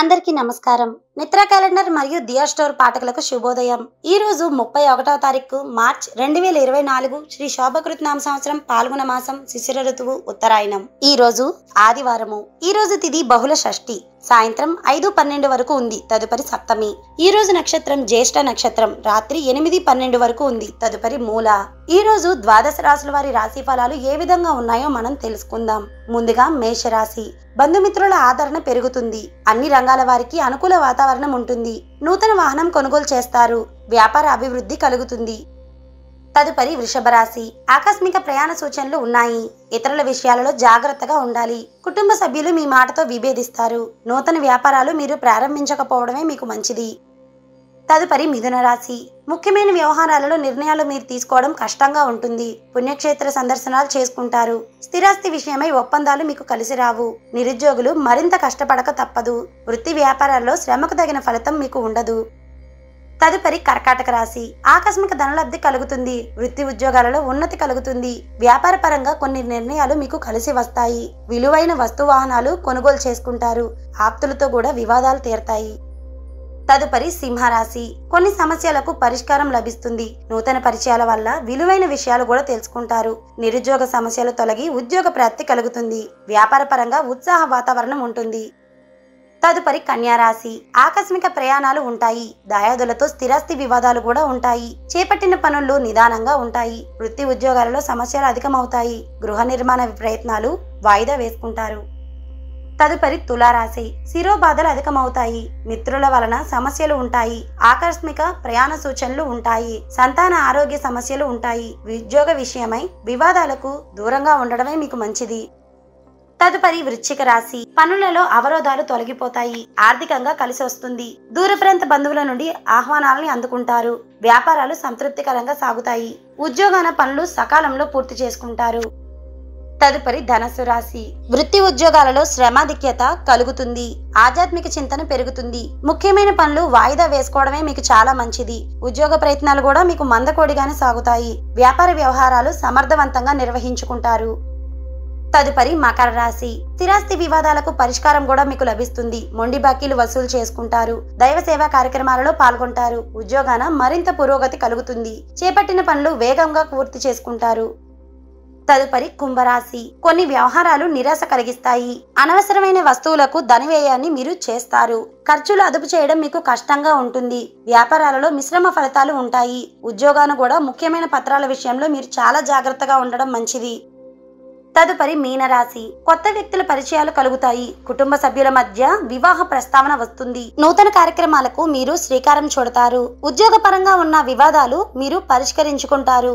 అందరికీ నమస్కారం. నిత్ర క్యాలెండర్ మరియు దియా స్టోర్ పాఠకులకు శుభోదయం. ఈ రోజు 31వ తారీఖు మార్చ్ 2024 శ్రీ శోభకృత్ నామ సంవత్సరం పాల్గొన మాసం శిశిర ఋతువు ఉత్తరాయణం. ఈ రోజు ఆదివారము. ఈ రోజు తిథి బహుళ షష్ఠి. సాయంత్రం 5:12 వరకు ఉంది. తదుపరి సప్తమి. ఈ రోజు నక్షత్రం జ్యేష్ఠ నక్షత్రం. రాత్రి 8:12 వరకు ఉంది. తదుపరి మూల. ఈ రోజు ద్వాదశ రాశుల వారి రాశి ఫలాలు ఏ విధంగా ఉన్నాయో మనం తెలుసుకుందాం. ముందుగా మేషరాశి. బంధుమిత్రుల ఆదరణ పెరుగుతుంది. అన్ని రంగాల వారికి అనుకూల వాతావరణం ఉంటుంది. నూతన వాహనం కొనుగోలు చేస్తారు. వ్యాపార అభివృద్ధి కలుగుతుంది. తదుపరి వృషభ రాశి. ఆకస్మిక ప్రయాణ సూచనలు ఉన్నాయి. ఇతరుల విషయాలలో జాగ్రత్తగా ఉండాలి. కుటుంబ సభ్యులు మీ మాటతో విభేదిస్తారు. నూతన వ్యాపారాలు మీరు ప్రారంభించకపోవడమే మీకు మంచిది. తదుపరి మిథున రాశి. ముఖ్యమైన వ్యవహారాలలో నిర్ణయాలు మీరు తీసుకోవడం కష్టంగా ఉంటుంది. పుణ్యక్షేత్ర సందర్శనాలు చేసుకుంటారు. స్థిరాస్తి విషయమై ఒప్పందాలు మీకు కలిసి రావు. నిరుద్యోగులు మరింత కష్టపడక తప్పదు. వృత్తి వ్యాపారాల్లో శ్రమకు తగిన ఫలితం మీకు ఉండదు. తదుపరి కర్కాటక రాశి. ఆకస్మిక ధనలబ్ధి కలుగుతుంది. వృత్తి ఉద్యోగాలలో ఉన్నతి కలుగుతుంది. వ్యాపార పరంగా కొన్ని నిర్ణయాలు మీకు కలిసి వస్తాయి. విలువైన వస్తు వాహనాలు కొనుగోలు చేసుకుంటారు. ఆప్తులతో కూడా వివాదాలు తీరతాయి. తదుపరి సింహరాశి. కొన్ని సమస్యలకు పరిష్కారం లభిస్తుంది. నూతన పరిచయాల వల్ల విలువైన విషయాలు కూడా తెలుసుకుంటారు. నిరుద్యోగ సమస్యలు తొలగి ఉద్యోగ ప్రాప్తి కలుగుతుంది. వ్యాపార పరంగా ఉత్సాహ వాతావరణం ఉంటుంది. తదుపరి కన్యారాశి. ఆకస్మిక ప్రయాణాలు ఉంటాయి. దాయాదులతో స్థిరాస్తి వివాదాలు కూడా ఉంటాయి. చేపట్టిన పనులు నిదానంగా ఉంటాయి. వృత్తి ఉద్యోగాలలో సమస్యలు అధికమవుతాయి. గృహ నిర్మాణ ప్రయత్నాలు వాయిదా వేసుకుంటారు. తదుపరి తులారాశి. శిరోబాధలు అధికమవుతాయి. మిత్రుల వలన సమస్యలు ఉంటాయి. ఆకస్మిక ప్రయాణ సూచనలు ఉంటాయి. సంతాన ఆరోగ్య సమస్యలు ఉంటాయి. ఉద్యోగ విషయమై వివాదాలకు దూరంగా ఉండడమే మీకు మంచిది. తదుపరి వృశ్చిక రాశి. పనులలో అవరోధాలు తొలగిపోతాయి. ఆర్థికంగా కలిసి వస్తుంది. దూర ప్రాంత బంధువుల నుండి ఆహ్వానాలని అందుకుంటారు. వ్యాపారాలు సంతృప్తికరంగా సాగుతాయి. ఉద్యోగాన పనులు సకాలంలో పూర్తి చేసుకుంటారు. తదుపరి ధనస్సు రాశి. వృత్తి ఉద్యోగాలలో శ్రమాధిక్యత కలుగుతుంది. ఆధ్యాత్మిక చింతన పెరుగుతుంది. ముఖ్యమైన పనులు వాయిదా వేసుకోవడమే మీకు చాలా మంచిది. ఉద్యోగ ప్రయత్నాలు కూడా మీకు మందకోడిగానే సాగుతాయి. వ్యాపార వ్యవహారాలు సమర్థవంతంగా నిర్వహించుకుంటారు. తదుపరి మకర రాశి. స్థిరాస్తి వివాదాలకు పరిష్కారం కూడా మీకు లభిస్తుంది. మొండి బాకీలు వసూలు చేసుకుంటారు. దైవ సేవా కార్యక్రమాలలో పాల్గొంటారు. ఉద్యోగాన మరింత పురోగతి కలుగుతుంది. చేపట్టిన పనులు వేగంగా పూర్తి చేసుకుంటారు. తదుపరి కుంభరాశి. కొన్ని వ్యవహారాలు నిరాశ కలిగిస్తాయి. అనవసరమైన వస్తువులకు ధన వ్యయాన్ని మీరు చేస్తారు. ఖర్చులు అదుపు చేయడం మీకు కష్టంగా ఉంటుంది. వ్యాపారాలలో మిశ్రమ ఫలితాలు ఉంటాయి. ఉద్యోగాను కూడా ముఖ్యమైన పత్రాల విషయంలో మీరు చాలా జాగ్రత్తగా ఉండడం మంచిది. తదుపరి మీనరాశి. కొత్త వ్యక్తుల పరిచయాలు కలుగుతాయి. కుటుంబ సభ్యుల మధ్య వివాహ ప్రస్తావన వస్తుంది. నూతన కార్యక్రమాలకు మీరు శ్రీకారం చుడతారు. ఉద్యోగ పరంగా ఉన్న వివాదాలు మీరు పరిష్కరించుకుంటారు.